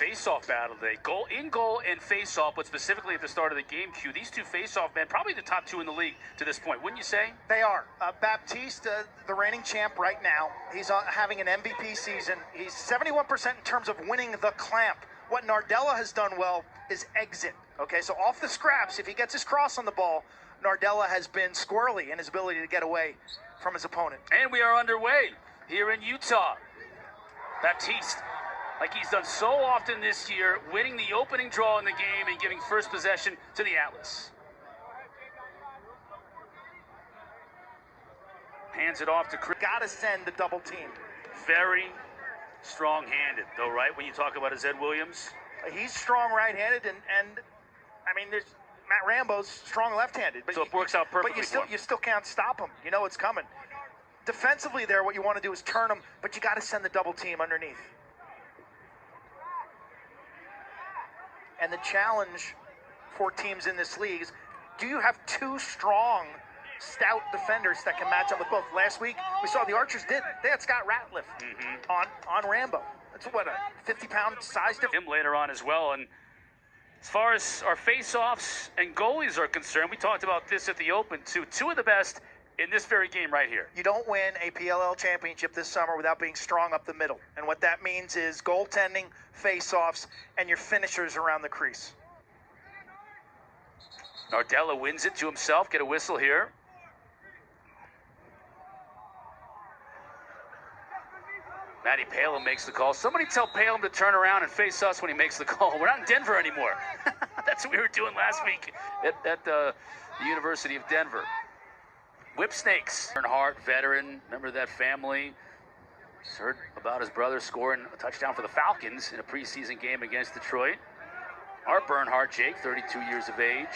face-off battle today. Goal and face-off, but specifically at the start of the game, Q. These two face-off men, probably the top two in the league to this point, wouldn't you say? They are. Baptiste, the reigning champ right now, he's having an MVP season. He's 71% in terms of winning the clamp. What Nardella has done well is exit. Okay, so off the scraps, if he gets his cross on the ball, Nardella has been squirrely in his ability to get away from his opponent. And we are underway here in Utah. Baptiste, like he's done so often this year, winning the opening draw in the game and giving first possession to the Atlas. Hands it off to Chris. Gotta send the double team. Very strong-handed, though, right? When you talk about Ed Williams, he's strong right-handed, and I mean, there's Matt Rambo's strong left-handed. So it works out perfectly. But you still can't stop him. You know it's coming. Defensively, there, what you want to do is turn him, but you got to send the double team underneath. And the challenge for teams in this league is, do you have two strong, stout defenders that can match up with both? Last week, we saw the Archers did. They had Scott Ratliff on Rambo. That's what, a 50-pound size difference. Him later on as well. And as far as our face-offs and goalies are concerned, we talked about this at the Open too. Two of the best in this very game right here. You don't win a PLL championship this summer without being strong up the middle. And what that means is goaltending, face-offs, and your finishers around the crease. Nardella wins it to himself. Get a whistle here. Matty Palin makes the call. Somebody tell Palin to turn around and face us when he makes the call. We're not in Denver anymore. That's what we were doing last week at the University of Denver. Whipsnakes. Bernhardt, veteran, member of that family. Just heard about his brother scoring a touchdown for the Falcons in a preseason game against Detroit. Art Bernhardt, Jake, 32 years of age.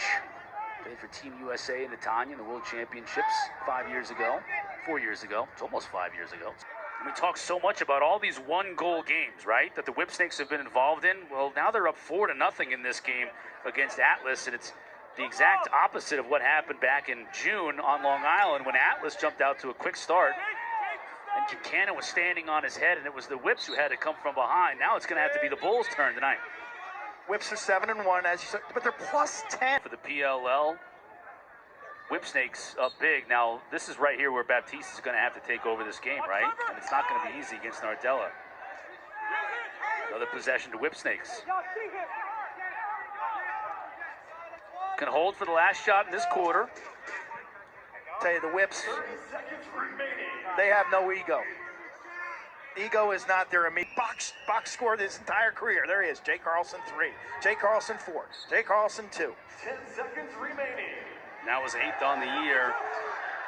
Played for Team USA in Netanya in the World Championships 5 years ago. 4 years ago. It's almost 5 years ago. And we talk so much about all these one-goal games, right, that the Whipsnakes have been involved in. Well, now they're up 4-0 in this game against Atlas, and it's the exact opposite of what happened back in June on Long Island when Atlas jumped out to a quick start and Kincannon was standing on his head, and it was the Whips who had to come from behind. Now it's going to have to be the Bulls' turn tonight. Whips are 7-1, as you said, but they're plus 10. For the PLL, Whipsnakes up big. Now, this is right here where Baptiste is going to have to take over this game, right? And it's not going to be easy against Nardella. Another possession to Whipsnakes. Can hold for the last shot in this quarter. Tell you, the Whips, they have no ego. Ego is not their immediate box score this entire career. There he is. Jay Carlson 3. Jay Carlson 4. Jay Carlson 2. 10 seconds remaining. That was 8th on the year.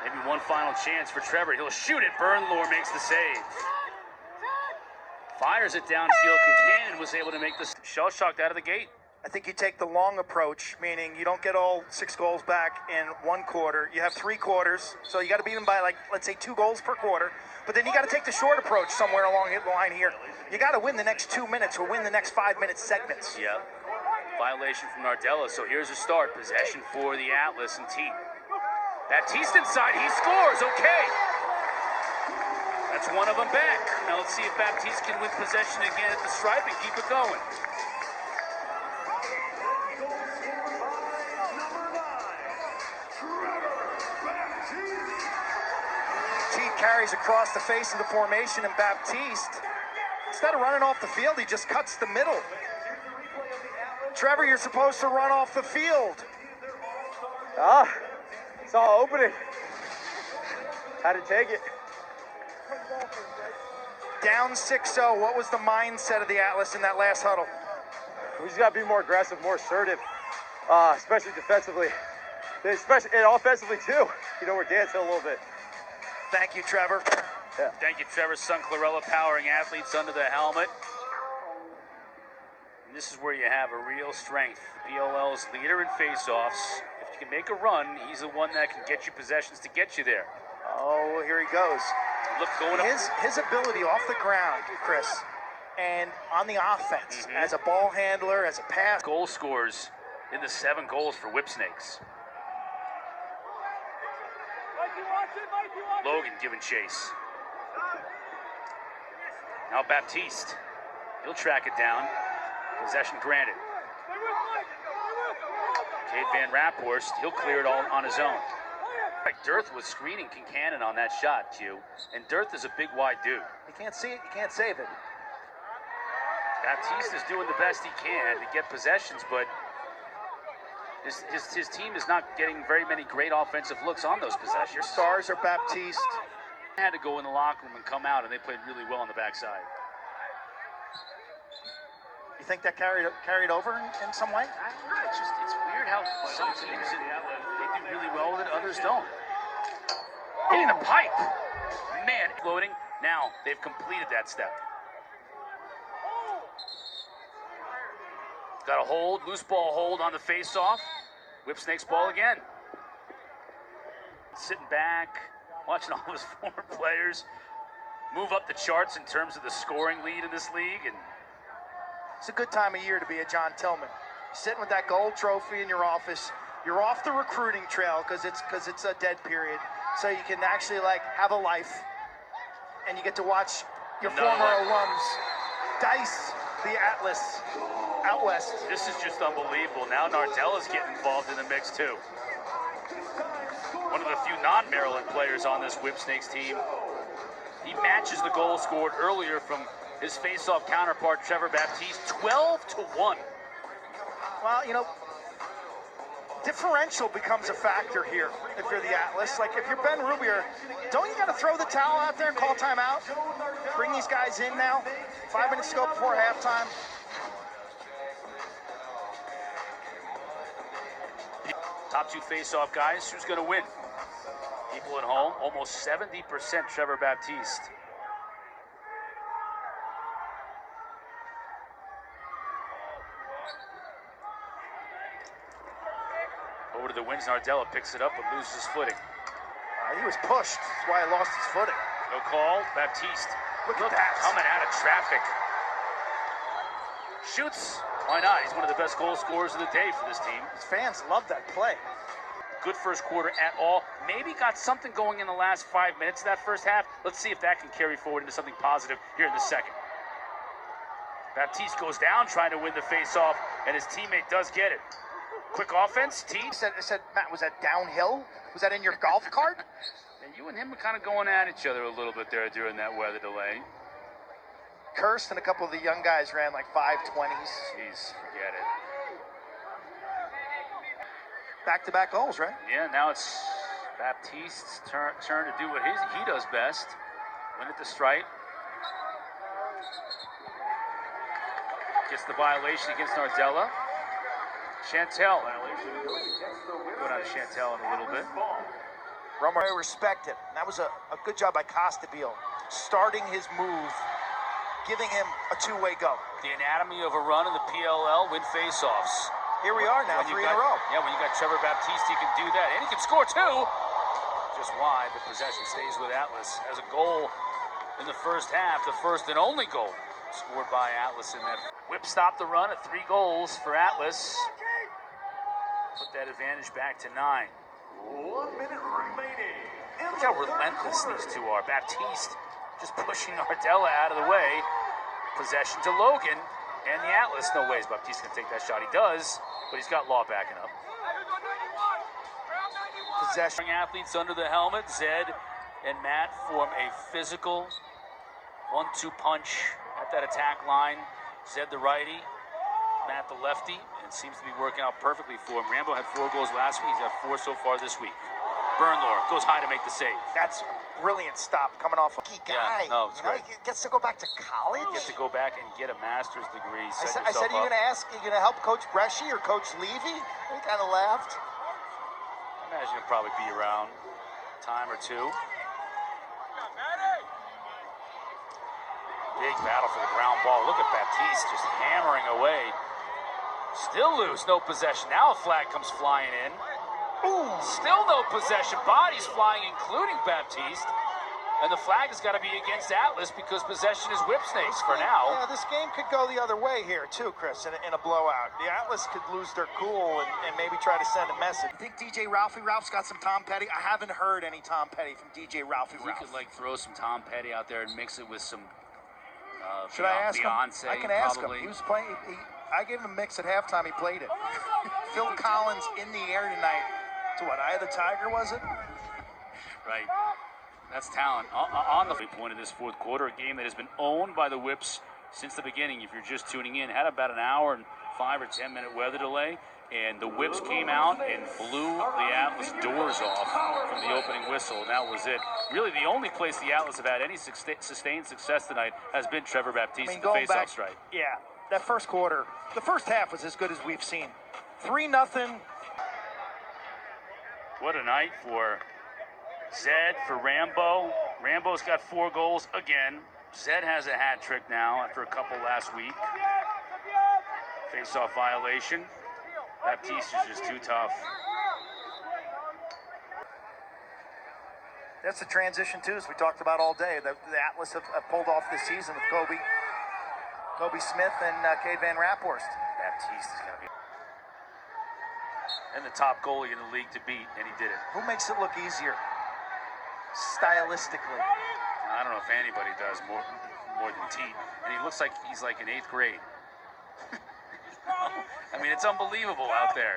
Maybe one final chance for Trevor. He'll shoot it. Bernlor makes the save. Fires it downfield. Kincannon was able to make the shell-shocked out of the gate. I think you take the long approach, meaning you don't get all 6 goals back in one quarter. You have 3 quarters, so you got to beat them by, like, let's say 2 goals per quarter. But then you got to take the short approach somewhere along the line here. You got to win the next 2 minutes or win the next 5-minute segments. Yeah. Violation from Nardella, so here's a start. Possession for the Atlas and team. Baptiste inside, he scores, okay. That's one of them back. Now let's see if Baptiste can win possession again at the stripe and keep it going. Carries across the face of the formation, and Baptiste, instead of running off the field, he just cuts the middle. Trevor, you're supposed to run off the field. Saw opening. Had to take it. Down 6-0. What was the mindset of the Atlas in that last huddle? We just got to be more aggressive, more assertive, especially defensively. And offensively, too. You know, we're dancing a little bit. Thank you, Trevor. Yeah. Thank you, Trevor. Son Clarella powering athletes under the helmet. And this is where you have a real strength. PLL's leader in faceoffs. If you can make a run, he's the one that can get you possessions to get you there. Oh, here he goes. Look, going up. His ability off the ground, Chris, and on the offense, as a ball handler, as a pass. Goal scores in the 7 goals for Whipsnakes. Logan giving chase. Now Baptiste. He'll track it down. Possession granted. Cade Van Raphorst, he'll clear it all on his own. Dearth was screening Kincannon on that shot, Q. And Dearth is a big, wide dude. You can't see it, you can't save it. Baptiste is doing the best he can to get possessions, but his team is not getting very many great offensive looks on those possessions. Your stars are Baptiste. Had to go in the locker room and come out, and they played really well on the backside. You think that carried over in some way? I don't know. It's weird how some teams they do really well with it, others don't. Hitting the pipe. Man, floating. Now they've completed that step. Got a hold, loose ball hold on the face-off. Whipsnakes ball again. Sitting back, watching all of his former players move up the charts in terms of the scoring lead in this league. And it's a good time of year to be a John Tillman. Sitting with that gold trophy in your office. You're off the recruiting trail because it's a dead period. So you can actually have a life, and you get to watch your former alums dice the Atlas out west. This is just unbelievable. Now Nardella's getting involved in the mix too. One of the few non-Maryland players on this Whipsnakes team. He matches the goal scored earlier from his face-off counterpart, Trevor Baptiste, 12-1. Well, differential becomes a factor here if you're the Atlas. Like, if you're Ben Rubier, don't you got to throw the towel out there and call timeout? Bring these guys in now, 5 minutes to go before halftime. Top two face-off guys, who's going to win? People at home, almost 70% Trevor Baptiste. Over to the wings, Nardella picks it up but loses his footing. He was pushed, that's why he lost his footing. No call, Baptiste. Look at that. Coming out of traffic. Shoots. Why not? He's one of the best goal scorers of the day for this team. His fans love that play. Good first quarter at all. Maybe got something going in the last 5 minutes of that first half. Let's see if that can carry forward into something positive here in the second. Baptiste goes down trying to win the face-off, and his teammate does get it. Quick offense, T. I said, Matt, was that downhill? Was that in your golf cart? And you and him were kind of going at each other a little bit there during that weather delay. Kirst and a couple of the young guys ran like 5:20s. Jeez, forget it. Back-to-back goals, right? Yeah, now it's Baptiste's turn to do what he does best. Win at the stripe. Gets the violation against Nardella. Chantel. Go down to Chantel in a little bit. Romero respected. That was a good job by Costabile, starting his move, giving him a two-way go. The anatomy of a run in the PLL, win face-offs. Here we are now, three in a row. Yeah, when you got Trevor Baptiste, he can do that. And he can score too. Just wide, the possession stays with Atlas. As a goal in the first half, the first and only goal scored by Atlas in that. Whip stopped the run at 3 goals for Atlas. Put that advantage back to 9. 1 minute remaining. Look how relentless these two are. Baptiste just pushing Nardella out of the way. Possession to Logan. And the Atlas, no ways Baptiste can take that shot. He does, but he's got Law backing up. Possession. Athletes under the helmet. Zed and Matt form a physical 1-2 punch at that attack line. Zed the righty, Matt the lefty, and seems to be working out perfectly for him. Rambo had 4 goals last week. He's had 4 so far this week. Bernlohr goes high to make the save. That's brilliant stop coming off a key guy. Yeah, no, it's great. He gets to go back to college. Gets to go back and get a master's degree. I said, are you going to ask? Are you going to help Coach Bresci or Coach Levy? He kind of laughed. I imagine he'll probably be around a time or two. Big battle for the ground ball. Look at Baptiste just hammering away. Still loose, no possession. Now a flag comes flying in. Ooh, still no possession. Bodies flying, including Baptiste. And the flag has got to be against Atlas because possession is Whipsnakes for now. Yeah, this game could go the other way here too, Chris, in a blowout. The Atlas could lose their cool and maybe try to send a message. I think DJ Ralph's got some Tom Petty. I haven't heard any Tom Petty from DJ Ralph. You could throw some Tom Petty out there and mix it with some Should I ask Beyonce, him? I can ask probably. him. He was playing. I gave him a mix at halftime. He played it. Phil Collins in the air tonight. To what? Eye of the Tiger, was it? Right. That's talent. On the point of this fourth quarter, a game that has been owned by the Whips since the beginning. If you're just tuning in, had about an hour and 5 or 10 minute weather delay, and the Whips came out and blew the Atlas doors off from the opening whistle. And that was it. Really, the only place the Atlas have had any sustained success tonight has been Trevor Baptiste in the face-off strike. Yeah, that first quarter, the first half was as good as we've seen. 3-0. What a night for Zed, for Rambo. Rambo's got 4 goals again. Zed has a hat trick now after a couple last week. Face-off violation. Baptiste is just too tough. That's the transition, too, as we talked about all day. The Atlas have pulled off this season with Kobe Smith and Cade Van Raphorst. Baptiste is going to be... And the top goalie in the league to beat, and he did it. Who makes it look easier, stylistically? I don't know if anybody does more than Teat. And he looks like he's like in 8th grade. I mean, it's unbelievable out there.